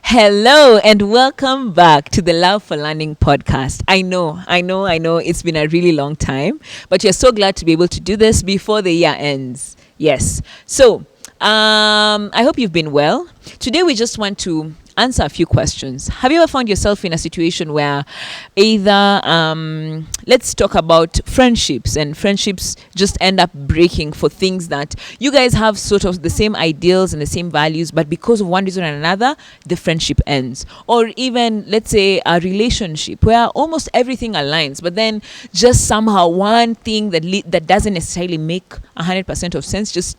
Hello and welcome back to the Love for Learning podcast. I know. It's been a really long time, but you're so glad to be able to do this before the year ends. Yes. So, I hope you've been well. Today we just want to answer a few questions. Have you ever found yourself in a situation where either, let's talk about friendships, and friendships just end up breaking for things that you guys have sort of the same ideals and the same values, but because of one reason or another, the friendship ends? Or even, let's say, a relationship where almost everything aligns, but then just somehow one thing that doesn't necessarily make 100% of sense just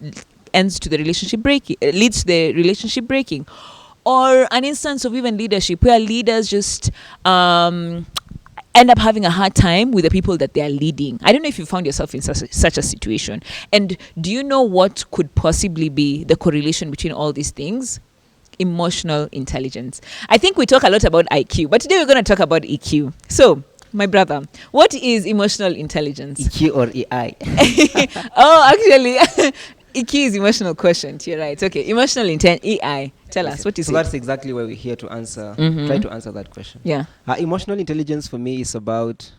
ends to the relationship breaking, leads to the relationship breaking. Or an instance of even leadership where leaders just end up having a hard time with the people that they are leading. I don't know if you found yourself in such a situation. And do you know what could possibly be the correlation between all these things? Emotional intelligence. I think we talk a lot about IQ, but today we're going to talk about EQ. So, my brother, what is emotional intelligence? EQ or EI? Oh, actually, EQ is emotional quotient. You're right. Okay, emotional intent, EI. Tell us, what is so it? that's exactly why we're here to answer, try to answer that question. Yeah. Emotional intelligence for me is about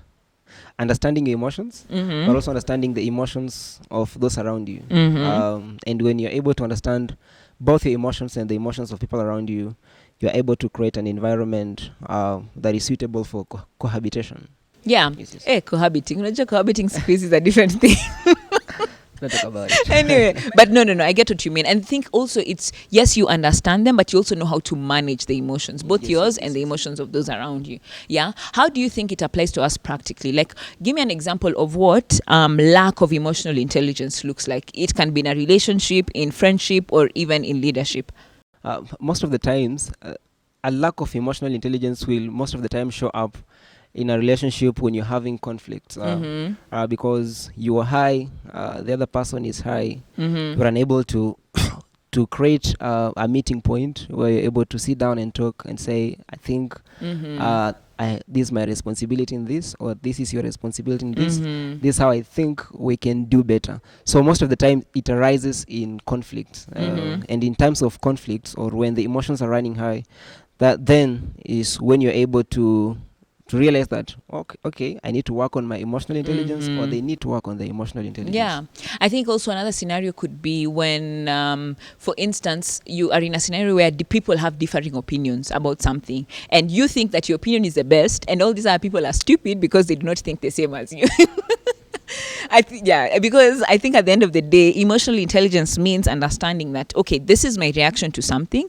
understanding your emotions, but also understanding the emotions of those around you. And when you're able to understand both your emotions and the emotions of people around you, you're able to create an environment that is suitable for cohabitation. Yeah. Yes. Hey, cohabiting. Cohabiting space is a different thing. Let's talk about it. Anyway, but no, I get what you mean. And I think also it's, yes, you understand them, but you also know how to manage the emotions, both yours and the emotions of those around you. Yeah. How do you think it applies to us practically? Like, give me an example of what lack of emotional intelligence looks like. It can be in a relationship, in friendship, or even in leadership. Most of the times, a lack of emotional intelligence will most of the time show up in a relationship when you're having conflicts, because you are high, the other person is high. You're unable to create a meeting point where you're able to sit down and talk and say, I think this is my responsibility in this, or this is your responsibility in this. This is how I think we can do better. So most of the time it arises in conflict, and in times of conflicts, or when the emotions are running high, that then is when you're able to realize that, okay, I need to work on my emotional intelligence, or they need to work on the emotional intelligence. Yeah. I think also another scenario could be when, for instance, you are in a scenario where the people have differing opinions about something, and you think that your opinion is the best, and all these other people are stupid because they do not think the same as you. Because I think at the end of the day, emotional intelligence means understanding that, okay, this is my reaction to something,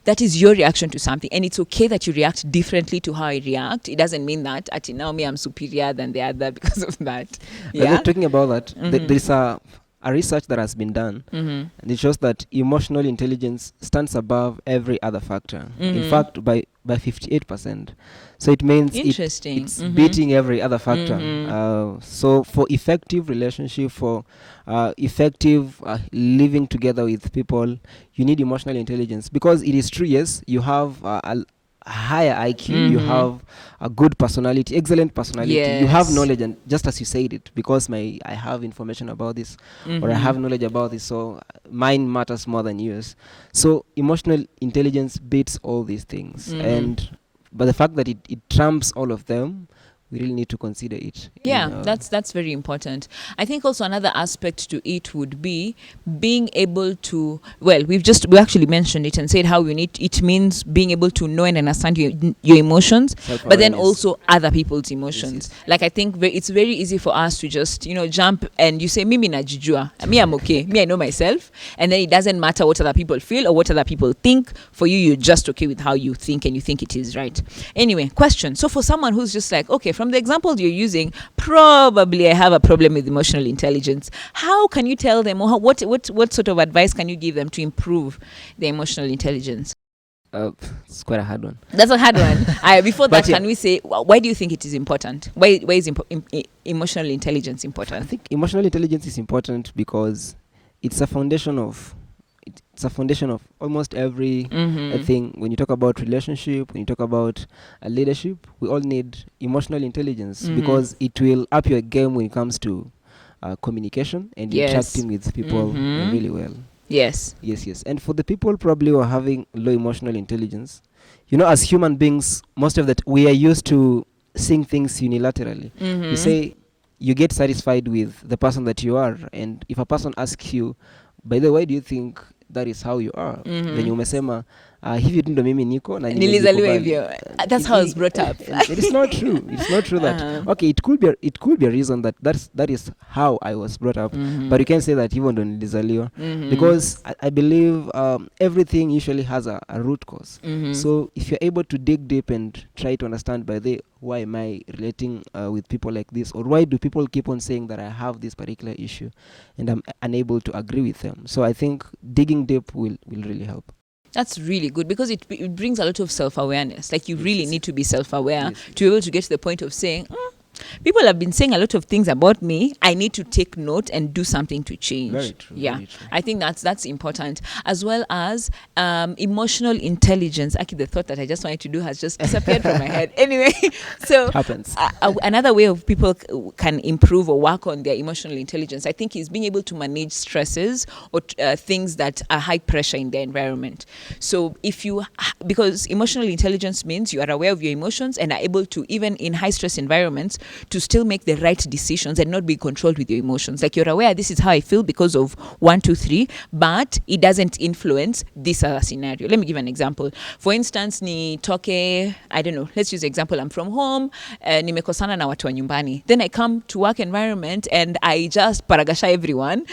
that is your reaction to something, and it's okay that you react differently to how I react. It doesn't mean that now me I'm superior than the other because of that. Yeah. Talking about that, there is a research that has been done, and it shows that emotional intelligence stands above every other factor. In fact, by 58%. So it means it's beating every other factor. So for effective relationship, for effective living together with people, you need emotional intelligence, because it is true, yes, you have a higher IQ, you have a good personality, excellent personality, you have knowledge, and just as you said it, because I have information about this, or I have knowledge about this, so mine matters more than yours. So emotional intelligence beats all these things, but the fact that it trumps all of them, we really need to consider it. Yeah, that's very important. I think also another aspect to it would be being able to, well, we actually mentioned it and said how it means being able to know and understand your emotions, but then also other people's emotions. Yes. Like, I think it's very easy for us to just, jump and you say, Mimi najijua, me I'm okay, me I know myself, and then it doesn't matter what other people feel or what other people think. For you, you're just okay with how you think, and you think it is right. Anyway, question. So for someone who's just like, okay, from the examples you're using, probably I have a problem with emotional intelligence. How can you tell them, or what sort of advice can you give them to improve their emotional intelligence? It's quite a hard one. That's a hard one. Before that, can we say, why do you think it is important? Why is emotional intelligence important? I think emotional intelligence is important because it's a foundation of almost every thing. When you talk about relationship, when you talk about leadership, we all need emotional intelligence, because it will up your game when it comes to communication and interacting with people really well. Yes. Yes. And for the people probably who are having low emotional intelligence, you know, as human beings, most of that we are used to seeing things unilaterally. You say you get satisfied with the person that you are, and if a person asks you, by the way, do you think that is how you are? Then umesema hivi tu ndo mimi niko na Nilizaliwa nimejikubali. hivyo. That's how I was brought up. And it is not true. It's not true that okay, it could be a reason that that is how I was brought up, but you can't say that even ndo nilizaliwa, because I believe everything usually has a root cause. So if you're able to dig deep and try to understand by the why am I relating with people like this, or why do people keep on saying that I have this particular issue and I'm unable to agree with them. So I think digging deep will really help. That's really good, because it brings a lot of self-awareness. Like, you really need to be self-aware Yes. to be able to get to the point of saying, people have been saying a lot of things about me. I need to take note and do something to change. Very true. Yeah, Very true. I think that's important, as well as emotional intelligence. Actually, the thought that I just wanted to do has just disappeared from my head. Anyway, so Happens. another way of people can improve or work on their emotional intelligence, I think, is being able to manage stresses or things that are high pressure in their environment. So because emotional intelligence means you are aware of your emotions and are able to, even in high stress environments, to still make the right decisions and not be controlled with your emotions. Like, you're aware, this is how I feel because of 1, 2, 3, but it doesn't influence this other scenario. Let me give an example. For instance, I don't know, let's use the example, I'm from home, nimekosana na watu wa nyumbani. Then I come to work environment and I just paragasha everyone.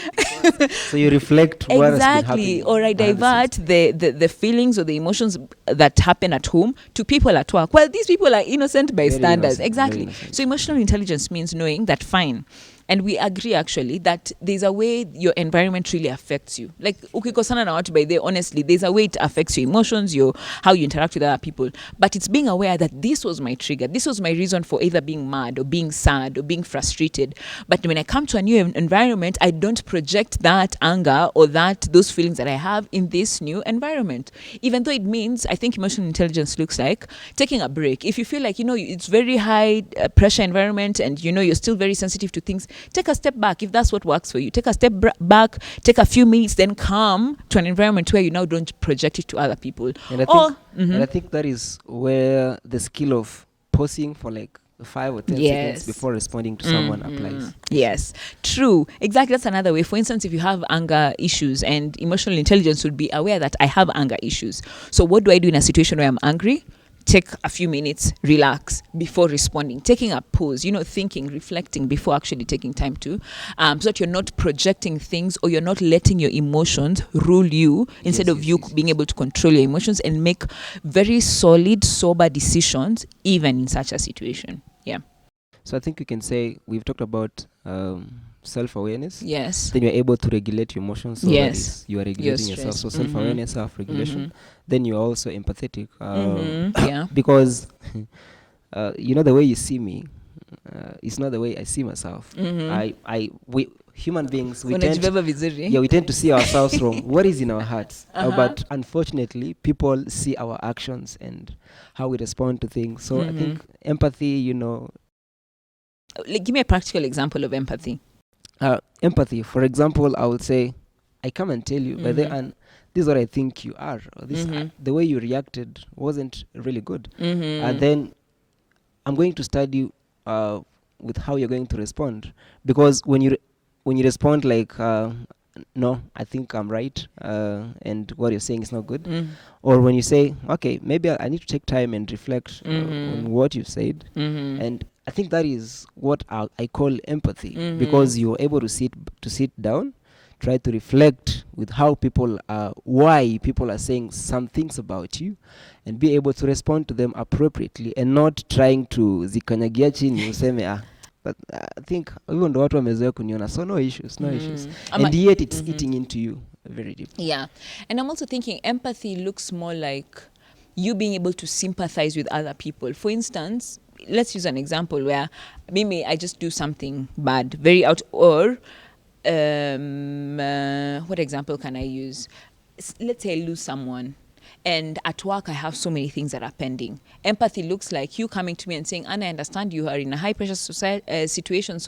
So you reflect what has been Exactly. happening Or I behind the scenes. divert the feelings or the emotions that happen at home to people at work. Well, these people are innocent by Very standards. innocent, Exactly. very innocent. So emotional intelligence means knowing that, fine, and we agree actually that there's a way your environment really affects you. Like, ukikosana na watu, by the honestly, there's a way it affects your emotions, how you interact with other people. But it's being aware that this was my trigger, this was my reason for either being mad or being sad or being frustrated. But when I come to a new environment, I don't project that anger or those feelings that I have in this new environment. Even though it means, I think emotional intelligence looks like taking a break. If you feel like, it's very high pressure environment and you're still very sensitive to things, take a step back. If that's what works for you, take a step back, take a few minutes, then come to an environment where you now don't project it to other people. And I think that is where the skill of pausing for like 5 or 10 seconds before responding to someone applies. Yes, true. Exactly. That's another way. For instance, if you have anger issues, and emotional intelligence would be aware that I have anger issues. So what do I do in a situation where I'm angry? Take a few minutes, relax before responding, taking a pause, thinking, reflecting before actually taking time to, so that you're not projecting things or you're not letting your emotions rule you, instead of you being able to control your emotions and make very solid, sober decisions, even in such a situation. Yeah. So I think we can say we've talked about self-awareness. Yes. Then you're able to regulate your emotions. So that is, you are regulating Your yourself. So stress. self-awareness, self-regulation. Then you're also empathetic. Yeah. Because the way you see me, it's not the way I see myself. We human beings, we tend to see ourselves from what is in our hearts. But unfortunately, people see our actions and how we respond to things. So I think empathy, Like, give me a practical example of empathy. Empathy, for example, I would say, I come and tell you, and this is what I think you are. Or this, the way you reacted wasn't really good. And then I'm going to study with how you're going to respond, because when you respond like, no, I think I'm right, and what you're saying is not good, or when you say, okay, maybe I need to take time and reflect on what you've said, and I think that is what I call empathy, because you're able to sit down, try to reflect with how why people are saying some things about you, and be able to respond to them appropriately, and not trying to zikanyagia chini useme but I think even ndo watu wamezoea kuniona, so no issues. And yet it's eating into you very deep. Yeah. And I'm also thinking empathy looks more like you being able to sympathize with other people. For instance, let's use an example where maybe I just do something bad, very out, or what example can I use? Let's say I lose someone, And at work, I have so many things that are pending. Empathy looks like you coming to me and saying, Anna, I understand you are in a high pressure situation,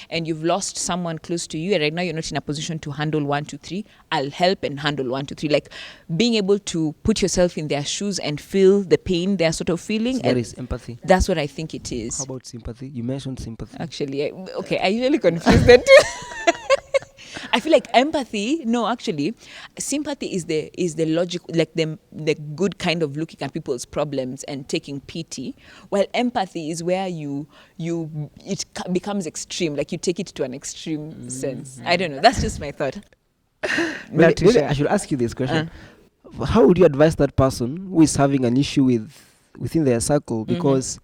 and you've lost someone close to you, and right now you're not in a position to handle 1, 2, 3. I'll help and handle 1, 2, 3. Like being able to put yourself in their shoes and feel the pain they're sort of feeling. So that is empathy. That's what I think it is. How about sympathy? You mentioned sympathy. Actually, I usually confuse the two. I feel like empathy, no, actually, sympathy is the logic, like the good kind of looking at people's problems and taking pity, while empathy is where becomes extreme, like you take it to an extreme sense. I don't know. That's just my thought. Maybe I should ask you this question. How would you advise that person who is having an issue within their circle, because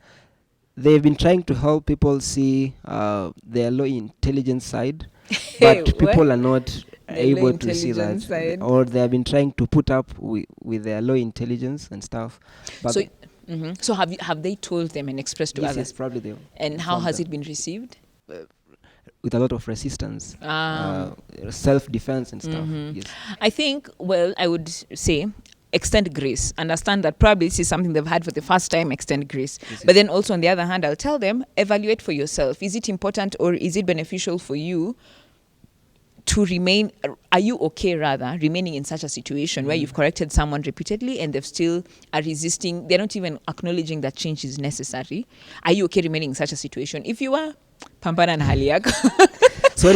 they've been trying to help people see their low intelligence side, but people are not able to see that side. Or they have been trying to put up with their low intelligence and stuff, but so have they told them and expressed to yes, others? yes, probably they. And how has it been received? With a lot of resistance, self-defense and stuff. Yes. I think, well, I would say extend grace. Understand that probably this is something they've had for the first time, extend grace. Yes, but then also on the other hand, I'll tell them, evaluate for yourself. Is it important or is it beneficial for you to remain, are you okay rather remaining in such a situation where you've corrected someone repeatedly and they've still are resisting, they're not even acknowledging that change is necessary? Are you okay remaining in such a situation? If you are, pambana na hali yako. So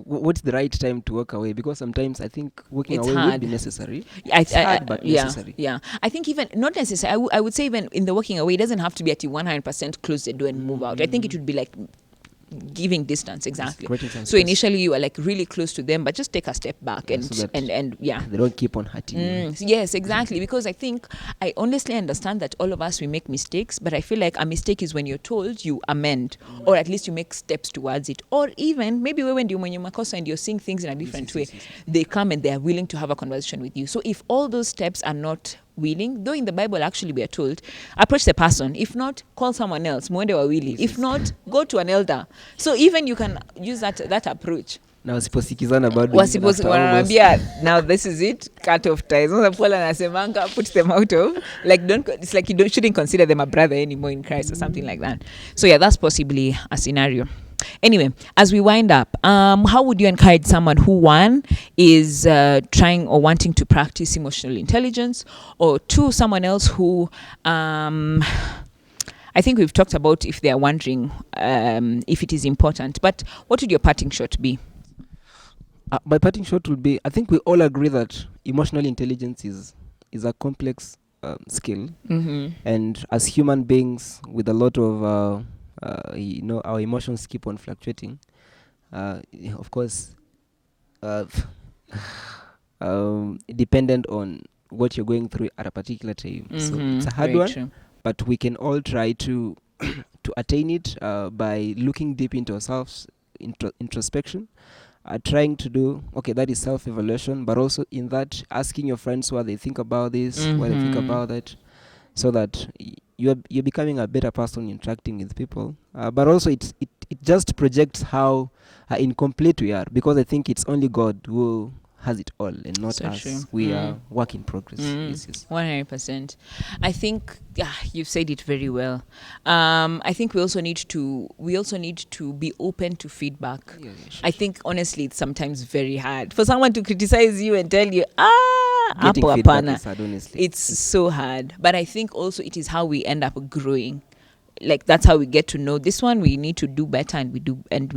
what's the right time to walk away? Because sometimes I think walking It's away hard. would be necessary. It's hard, but necessary. Yeah. I think even not necessary. I would say even in the walking away, it doesn't have to be at you 100% close the door and move out. I think it would be like giving distance, exactly. So initially you are like really close to them, but just take a step back and they don't keep on hurting you. Yes, exactly. Because I honestly understand that all of us, we make mistakes, but I feel like a mistake is when you're told you amend, or at least you make steps towards it, or even maybe when you're makosa and you're seeing things in a different way, they come and they are willing to have a conversation with you. So if all those steps are not willing, though in the Bible actually we are told, approach the person. If not, call someone else. Mwende wawili. If not, go to an elder. So even you can use that approach. Now wasiposikizana bado wanaambia now this is it, cut off ties. Paul anasemanga put them out of, like, it's like you shouldn't consider them a brother anymore in Christ or something like that. So yeah, that's possibly a scenario. Anyway, as we wind up, how would you encourage someone who, one, is trying or wanting to practice emotional intelligence, or two, someone else who, I think we've talked about if they are wondering if it is important, but what would your parting shot be? My parting shot would be, I think we all agree that emotional intelligence is a complex skill, and as human beings with a lot of our emotions keep on fluctuating. Of course, dependent on what you're going through at a particular time. So it's a hard one, true. But we can all try to attain it by looking deep into ourselves, introspection, trying to do, that is self-evaluation, but also in that asking your friends what they think about this, what they think about that, so that you're becoming a better person interacting with people. But also it just projects how incomplete we are, because I think it's only God who has it all and not us. True. We are work in progress. Yes. 100%. I think you've said it very well. I think we also need to be open to feedback. Sure. I think honestly it's sometimes very hard for someone to criticize you and tell you getting feedback is hard, honestly. It's so hard. But I think also it is how we end up growing. Like that's how we get to know this one we need to do better, and we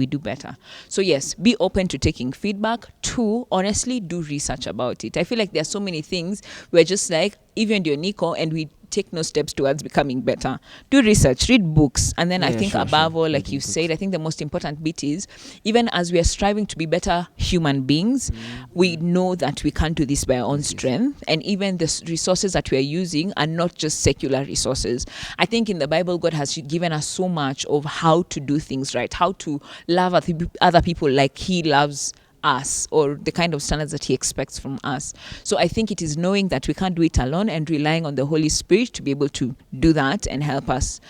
do better. So yes, be open to taking feedback. Two, honestly, do research about it. I feel like there are so many things we're just like, even your Nico, and we take no steps towards becoming better. Do research, read books, and then I think above all, like you said, I think the most important bit is, even as we are striving to be better human beings, we know that we can't do this by our own strength, and even the resources that we are using are not just secular resources. I think in the Bible, God has given us so much of how to do things right, how to love other people like He loves us, or the kind of standards that He expects from us. So I think it is knowing that we can't do it alone and relying on the Holy Spirit to be able to do that and help us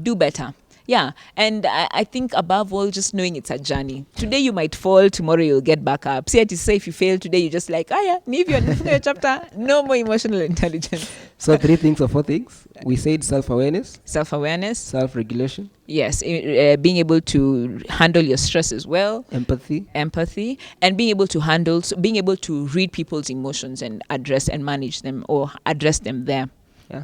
do better. Yeah, and I think above all, just knowing it's a journey. Today you might fall, tomorrow you'll get back up. See, to say if you fail today, you just like, yeah, leave your chapter. No more emotional intelligence. So 3 things or 4 things. We said self-awareness, Self-awareness. self-regulation, Yes, being able to handle your stress as well. empathy. And being able to handle, so being able to read people's emotions and address and manage them or address them there.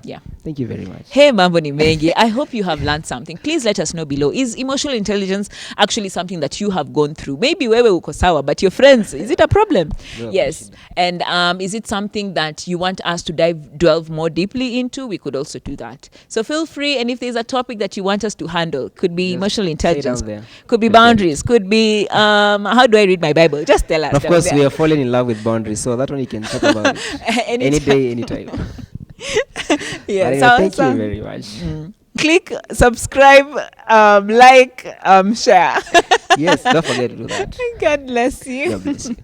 Yeah. Thank you very much. Hey, mambo ni mengi. I hope you have learned something. Please let us know below. Is emotional intelligence actually something that you have gone through? Maybe wewe uko sawa, but your friends, is it a problem? No, Yes. And is it something that you want us to delve more deeply into? We could also do that. So feel free. And if there's a topic that you want us to handle, could be Just emotional say intelligence, down there. could be We'll get it. boundaries, could be how do I read my Bible? Just tell us. Of down course, there. we are falling in love with boundaries, so that one you can talk about it. Any day, anytime. Yeah, But anyway, thank you very much. Click, subscribe, like, share. Yes, don't forget to do that. God bless you. God bless you.